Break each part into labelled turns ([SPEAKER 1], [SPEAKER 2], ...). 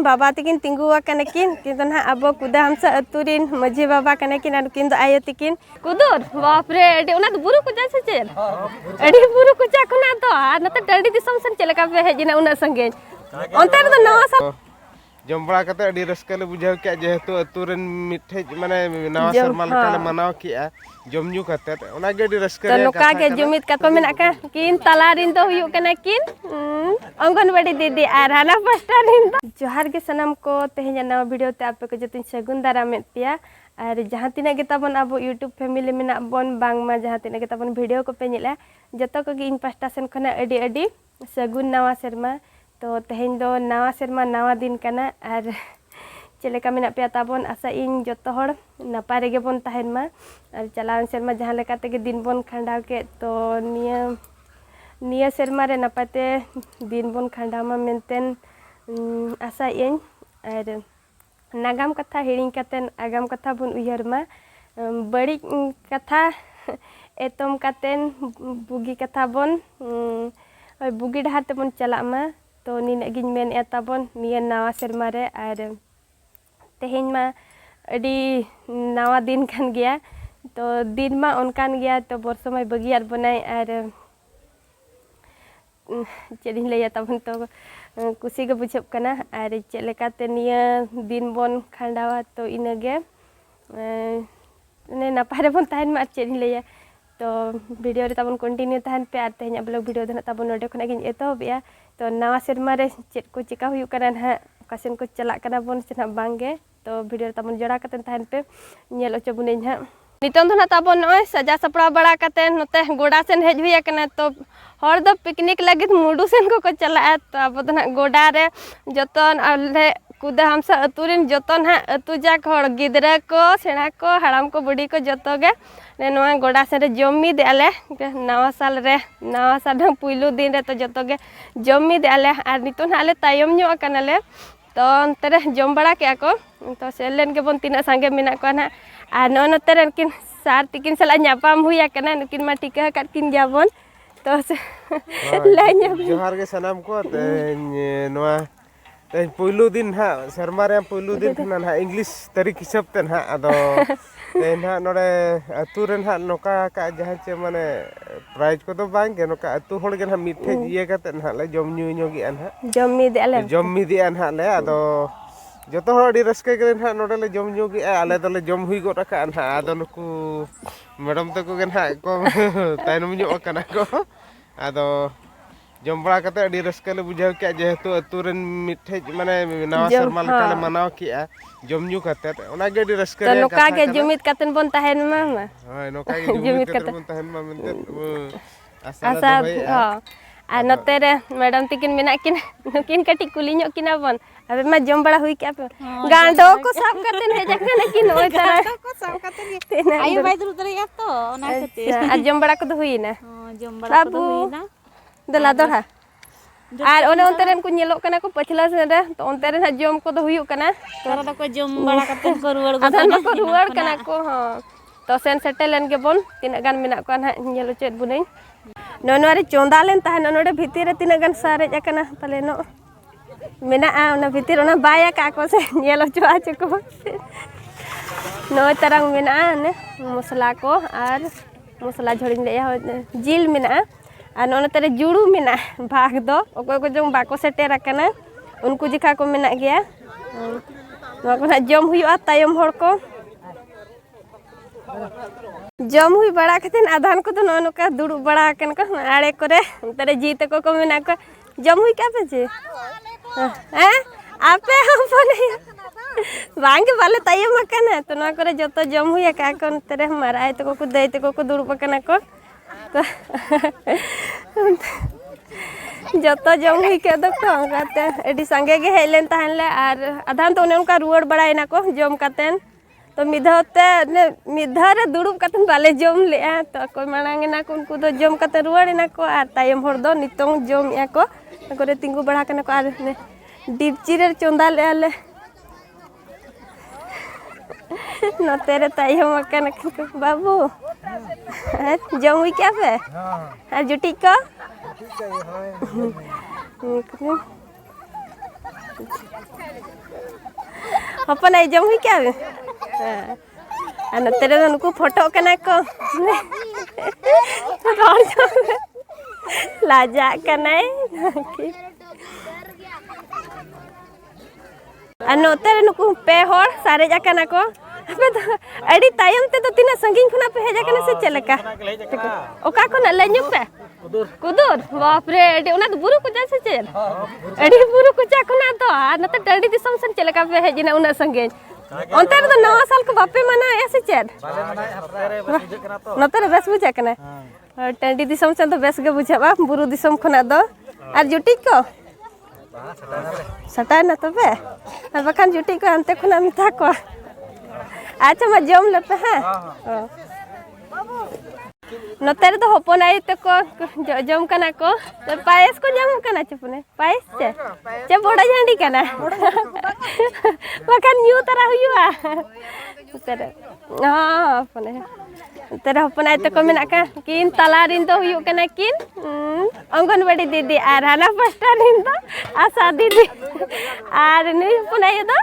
[SPEAKER 1] बाबा तकिन तिंगुआ कनकिन किंतु ना अब कुदा हमसा अतुरिन मझे बाबा कनकिन और किंतु आयो तकिन कुदुर बाप रे अडी उना बुरु कुजा से चेल अडी बुरु कुजा खुना तो आ नते टंडी दिसम सन चलेका पे हेजिना उना संगे अंतर तो नवा सा
[SPEAKER 2] जमबड़ा कते अडी रस्कले बुझाव के जेहेतु अतुरन मिठे माने नवा शर्मा लकाले मनाव किया जमन्यू कते ओना गे अडी रस्कले
[SPEAKER 1] तो लोका के जुमित कत मेना का किन तलारिन तो हुयु कना किन अंगनवाड़ी दीदी आर हाना पस्टारिन जोहार के सनम को तेहें नवा वीडियो ते आपे को जतिन सगुन दारामेत पिया और जहाँ तिना के ताबन अब यूट्यूब फैमिली मेना बन बांगमा जहाँ तिना के ताबन वीडियो को पे नेला जतो को इन पास्टा सेन खना अडी अडी सगुन नवा शर्मा तो तेहें दो नवा शर्मा नवा दिन कना और चलेका मेना पे ताबन आशा इन जतो हड़ नपाय रेगे बन तहेन मा और चलावन शर्मा जहाँ लेका तेगे दिन बन खंडाव के तो निया शर्मा रे नपाते दिन बन खंडाव मा मेनतेन आशा इन और नागाम कथा हिड़िंग कतेन आगाम कथा बन उयहर मा बड़ी कथा एतम कतेन बुगी कथा बन बुगी डहार तेबन चला मा तो निना गिन मेन एताबन निया नवा शर्मा रे और तेहें मा अडी नवा दिन खान गया तो दिन मा उनकान गया तो बरसमय बगियार बनाए और चेदिन लैया तबन तो कुसी के बुझब कना और चलेकाते निया दिन बन खंडावा तो इनगे ने नपाय रे बन तहन मा चेदिन लैया तो वीडियो रे तबन कंटिन्यू तहन पे और तेहें ब्लॉग वीडियो दना तबन नोडे खना गिन एतोबिया तो नवा शर्मा रे चेद को चिका हुयु कना ना कासेन को चला कना बन से ना बांगे तो वीडियो रे तबन जड़ा कतेन तहन पे नेल ओचो बुने ना नितन तो ना तबन नय सजा सपड़ा बड़ा कतेन नते गोडा सेन हेज हुया कना तो हर दो पिकनिक लगे मुडू सेन को चला तो अब तो ना गोडा रे जतन आले कुदा हमसा अतुरिन जतन हा अतु जाक हर गिदरा को सेना को हराम को बुढ़ी को जतो गे ने नवा गोडा सेन रे जम्मी दे आले नवा साल पुइलु दिन रे तो जतो गे जम्मी दे आले आर नितन आले तायम न्यो कनाले तो अंतरे जम बड़ा के को तो सेलेन के बन तीना संगे मेना को ना आर नोनते रे किन सार तिकिन सला न्यापाम हुया कना नुकिन मा टिका काट किन जाबन तो लाइन
[SPEAKER 2] जोहार के सनाम को नवा पुइलु दिन हा शर्मा रे पुइलु दिन खना ना इंग्लिश तारीख हिसाब ते ना अदो तेना नोडे अतु रेन हा नोका का जहां चे माने प्राइज को तो बांग के नोका अतु होड़ के ना मिठे ये कते ना ले जम न्यू न्योगी अन हा जम्मी दे अन हा ले अदो जतो हड़ अडी रस्के के ना नोडे ले जम न्योगी आले दले जम हुई गो रखा अन हा अदो नुकु मैडम तको के ना को ताइनम न्यो कना को अदो जम बड़ा कते अडी रस्कले बुझाव के जेहेतु अतुरन मिठे माने नवा शर्मा लकाले मनाव किया जमन्यू कते ओना गे अडी रस्कले
[SPEAKER 1] तो नोका के जुमित कतन बन तहेन मा
[SPEAKER 2] हाय नोका के जुमित कतन बन तहेन मा मेनते
[SPEAKER 1] आशा हां आ नते रे मैडम तिकिन मेना किन नुकिन कटी कुली न्यो किना बन अबे मा जम बड़ा हुई के गांडो को सब कतन हे जकने किन ओय तरह को सब कतन आयु बाय दुर तरह तो ओना कते आ जम बड़ा को हुई ना हां जम बड़ा को हुई ना दला दोहा आर ओने ओंतरेन को नेलो कना को पछला से रे तो ओंतरेन जम को दो हुयु कना तोरा द को जम बड़ा कते को रुवाड़ गो अदन को रुवाड़ कना को हां तो सेन सेटेलन के बन तिना गान मेना को ना नेलो चेद बुनै नोनो रे चोंदा लेन ताहन नोडे भीतर रे तिना गान सारे जकना पले नो मेना आ ओना भीतर ओना बाया का को से नेलो चोआ चको नो तरंग मेना ने मसला को आर मसला झोड़िन ले जिल मेना और नोनते जुड़ू मेना भाग दो ओको को जम बाको सेटेर कना उनको जिखा को मेना गया नवा को जम हुआ तायम हड़ को जम हुई बड़ा कते आधान को तो नोका दुड़ू बड़ा कन को आड़े करे तरे जीते को मेना को जम हुई क्या पे जे हैं आपे हम बोले बांगे वाले तायम कना तो नवा करे जतो जम हुई का कोन तरे माराय तो को दैते को दुड़ू कना को तो जतो जम हुई के दो कहते एडी संगे गे हेलेन तहन ले आर आधान तो उनका रुवाड़ बड़ायना को जम कतेन तो मिधते मिधरे दुड़ुब कतेन बाले जम ले तो कोई मांगे ना को उनको तो जम कते रुवाड़ना को आर तायम हर दो नितों जम या को करे तिंगु बड़ा कना को आर ने डिपची रे चोंदा ले आले न तेरे तायम कना बाबू जम हुई क्या पे हां जुटी को अपन आई जम हुई क्या तेरे उनको फोटो कना को लाजा कना नोते नुकु पे हर सारे जाकना को अड़ी तायम ते तो तीना संगिन खुना पे हेजा कना से चलेका ओका को न लेन्यु पे कुदुर बाप रे अड़ी उना तो बुरु कुजा से चल अड़ी बुरु कुजा खुना तो नते टंडी दिसम सन चलेका पे हेजिना उना संगिन अंतर तो नवा साल को बापे मना ऐसे चल नते बेस बुझा कना टंडी दिसम सन तो बेस गे बुझाबा बुरु दिसम खुना दो आर जुटी को सटाय ना तबे और बखान जुटी को अंते खुना मिथा को अच्छा मैं जम लेते हैं नतेरे तो होपन आई तो को जम कना को तो पायस को जम कना चुपने पायस चे बड़ा झंडी कना बखान न्यू तरह हुआ तेरे हां अपने तेरे होपन आई तो को मेना का किन तलारिन तो हुयो कना किन अंगनवाड़ी दीदी आर हाना फर्स्ट रिन तो आशा दीदी आर नी होपन आई तो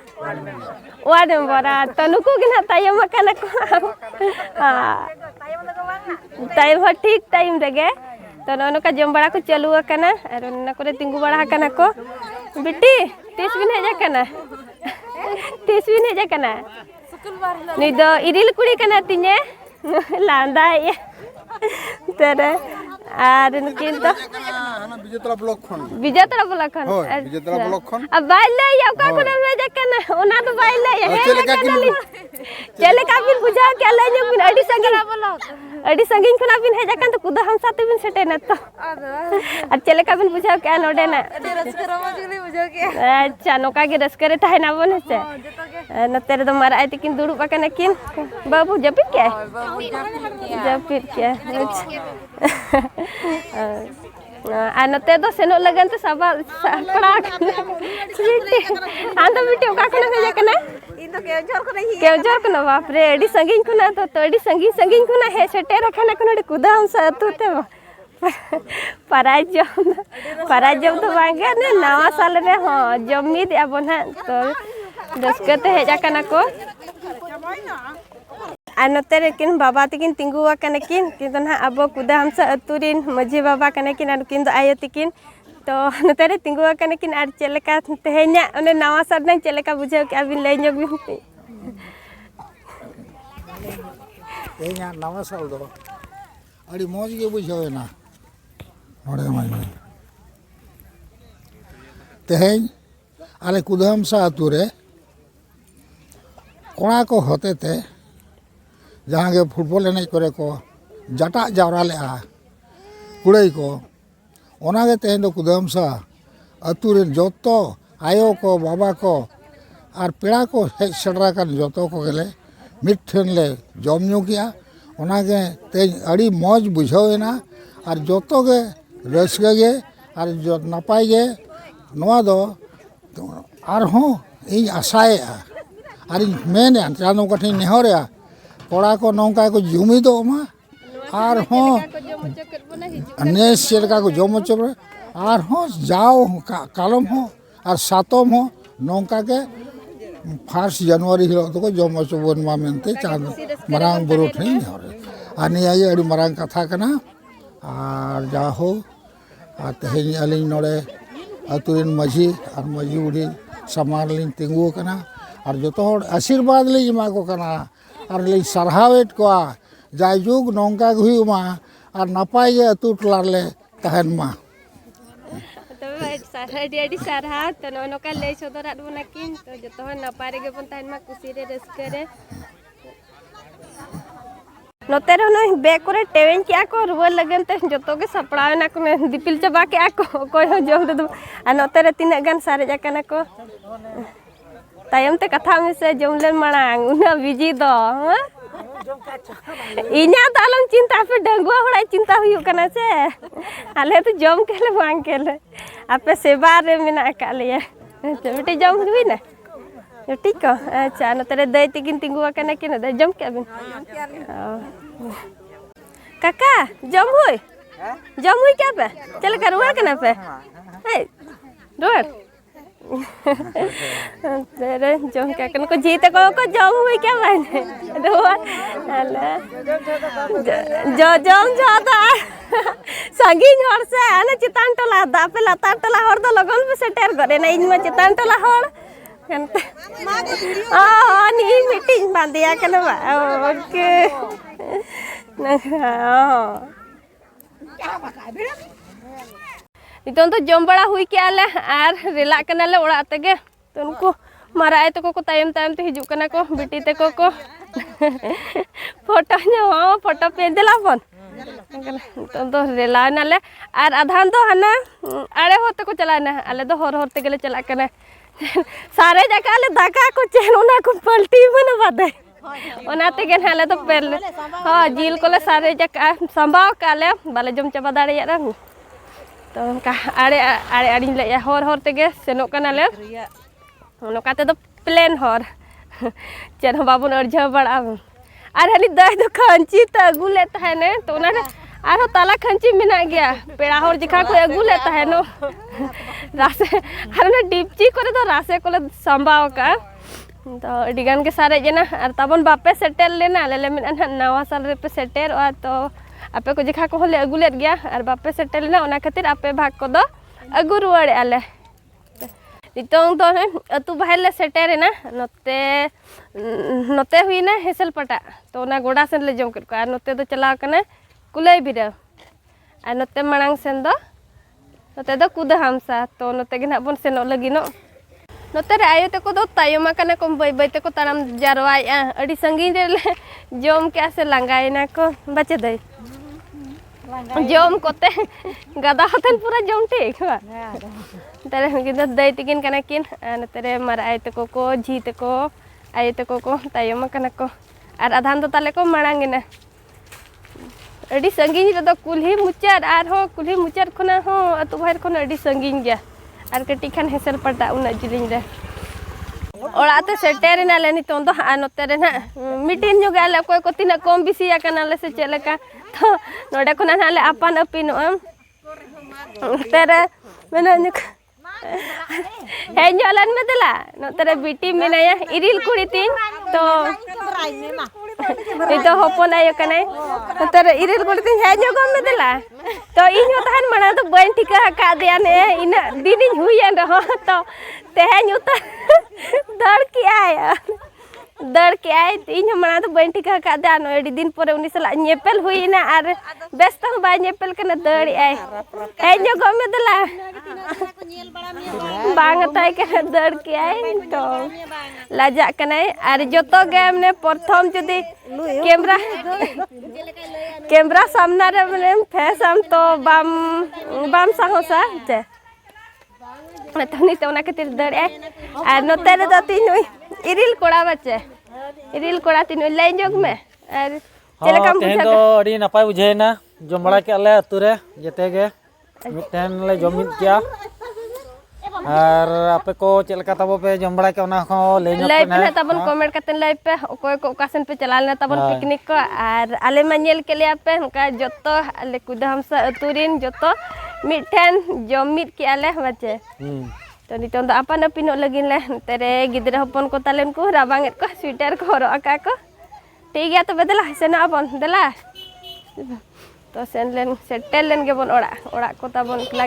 [SPEAKER 1] वार्ड मेंबर तो नुकु गिना तायम कना को टाइम हो ठीक टाइम रगे तो नोनो का जम बड़ा को चालू कना और न करे तिंगु बड़ा कना को बेटी तीस बिन हेजा कना तीस बिन हेजा कना नि दो इरिल कुड़ी कना तिने लांदा ये तेरे आर नुकिन तो
[SPEAKER 3] विजेतरा ब्लॉक खन
[SPEAKER 1] अब बाइले या का को भेजा कना ओना तो बाइले चले का बिन बुझा के ले जे बिन अडी संगिन खुना बिन हेजा कन तो कुदा हम साथे बिन सेटे न तो अब चले का बिन बुझा के नोडे ना अच्छा नोका के रस करे थाय ना बने से न तेरे तो मारा आई तिकिन दुडु पकने किन बाबू जपित के आ नते तो सेनो लगन तो सब पड़ा आंदा बेटी ओका कोना भेजा कना इन तो केवजोर को बाप रे एडी संगिन खुना तो एडी संगिन खुना हे सेटे रखना कोन कुदा हम सतुते पराजम तो बांगे ने नवा साल रे हां जमीद अब ना तो दसकते हेजा कना को और नोते किन बाबा तकिन तिंगुआ कने किन किंतु ना अब कुदा हम अतुरिन मजी बाबा कने किन और किन आयो तकिन तो नोते तिंगुआ कने किन और चलेका तेहेना ओने नवा साल चलेका बुझाव के अबिन ले ᱧᱚᱜ बिन
[SPEAKER 3] तेहेना नवा साल दो अड़ी मौज गे बुझावेना नोडे माय तेहेन आले कुदाम सा अतुरे कोणा को होते ते जहाँ के फुटबॉल एनज करे को जटा जावरा ले कुड़ई को ओनागे तेहेन दो कुदामसा अतु रे जोतो आयो को बाबा को और पेड़ा को हेज सेटरा कान जोतो को गेले मिठन ले जम ᱧᱩ किया ओनागे तेज अड़ी मौज बुझावेना और जोतो के रसगे गे और जो नपाय गे नोआ दो और हों इन आशाए और मेने चांदो कठिन नेहरे कोड़ा को नौका को जुमिदो मा और हों नेस चलका को जम चबरे और हों जाओ कालम हो और सातम हो नौका के 1 जनवरी हिलो तो को जम चबन मा मेनते चांद मरांग बुरु ठई नेहरे आनी आई अड़ी मरांग कथा कना और जा हो और तेहेन अलिन नोडे अतुरिन मजी और मजी उड़ी समार लिन तिंगु कना और जतो आशीर्वाद ले इमा को कना और ले सरहावेट को जायजुग नौका हुईमा और नपाय गे अतु टला ले तहन मा
[SPEAKER 1] तो सारा सारा तो नोका ले सदरा बना किन तो जतो नपाय गे बन तहन मा खुशी रे रस्के रे नोते रे न बैग करे टेवेन क्या को रुआ लगन ते जतो के सपड़ावे ना को दिपिल चबा के आको कोय हो जम दे आ नोते रे तिना गन सारे जाकना को तायम ते कथा में से जमले मणांग उना बिजी दो इना तालम चिंता पे डंगुआ होड़ा चिंता हुई कना से आले तो जम केले बांग केले आपे सेवा रे मेना का लिया बेटी जम हुई ना ठीक को अच्छा नोते रे दई तिकिन तिंगुआ कना किन दई जम के बिन काका जम हुई क्या पे चल कर रुआ कना पे रोड तेरे जम क्या कन को जीते को जम हुई क्या मैंने रुआ अल्लाह जो जम जाता संगीन हर से आने चितान टोला दा पे लतार टोला हर दो लगन पे सेटर करे ना इनमें चितान टोला हर नी मीटिंग बांधिया कन ओके नितों तो जम बड़ा हुई क्या ले आर रिला कना ले ओड़ा तगे तो उनको माराए तो को तायम तायम ते हिजु कना को बिटी ते को फोटो नो फोटो पे देला फोन तो रिला ना ले आर आधान तो हना आड़े होते को चला ना आले तो हर हर ते गेले चला कना सारे जगह ले दाका को चेन उना को पलटी बना बादे ओनाते के नाले तो पहले हां जील को ले सारे जगह संभाव काले बाले जम चबा दाड़े या तो का आड़े आड़े आड़ी ले हर हर तेगे सेनो कना ले नोकाते तो प्लेन हर चेन बाबुन अर्झ बड़ा आर हनी दय तो खंची त अगु ले तहने तो ना आरो ताला खंची मिना गया पेड़ा हर जिखा को अगु ले तहनो रासे आर ना डिपची करे तो रासे को ले संभाव का तो डिगान के सारे जना आर तबन बापे सेटल लेना ले मिन नवा साल रे पे सेटर और तो आपे को जिखा को ले अगु ले गया और बापे सेटल लेना ओना खातिर आपे भाग को दो अगु रुवाड़े आले नितों तो अतु बाहर ले सेटर ना नोते नोते हुई ना हेसल पटा तो ना गोड़ा सेन ले जम कर नोते तो चला कने कुलई बिरा और नोते मणांग सेन दो नोते दो कुदा हमसा तो नोते गे बन सेनो लगिनो नोते रे आयो तको दो तायमा कने को बई बई तको ताराम जारवाया अडी संगीन रे जम के से लांगायना को बचे दई जम कोते गदा हतन पूरा जम ठीक बा तेरे गिद दई तिकिन कने किन तेरे मराय तको को जी तको आय तको को तायमा कने को आर आधान तो ताले को मणांगिना अडी संगीन रे दो कुल्ही मुचार आर हो कुल्ही मुचार खना हो अतु बाहर खन अडी संगीन गया आर कटी खान हेसल पटा उना जिलिन रे ओड़ाते सेटर ना ले नितों तो नोते रे ना मीटिंग जो गाले कोई को तिना कम बिसी या कना ले से चलेका तो नोडे खना ना ले अपन अपिनो तेरे मेना हेंजोलन में दला नोते रे बिटी मेनाया इरिल कुड़ी तीन तो itu hopon ayo kanai ter irir kulitin hejo gom medela to inyo tahan mana to bain tika ka diane ina dinin huyan ro to tehen uta dar ki ay inyo mana to bain tika ka diano edi din pore uni sala nyepel huina ar best tam ba nyepel kana dari ay hejo gom medela bang tai kana dar ki ay to lajak kanai ar joto game ne प्रथम जदि camera सामना रे मने face हम तो balm balm साहसा जे तनी तो ना खातिर दड़े आ नोते रे दो तीन इरिल कोड़ा बच्चे इरिल कोड़ा तीन लाइन जोग में और चले काम
[SPEAKER 4] बुझा तो अड़ी नपाय बुझेना जम बड़ा के आले अतु रे जते गे मिटन ले जमित किया और आपे को चलका तबो पे जम बड़ा के ओना को ले
[SPEAKER 1] पे तबन कमेंट करते लाइव पे कोई को ओकासन पे चलालना तबन पिकनिक को और आले मनेल के लिए पे उनका जतो आले कुदा हमसा अतुरिन जतो मिठन जमित के आले बच्चे तो नितों द अपन पिनो लगिन ले तेरे गिदरा हपन को तालेन को राबांगेत को स्वेटर को हरो आका को ठीक गया तो बदला सेना अपन दला तो सेन लेन सेटल लेन के बन ओड़ा ओड़ा को तबन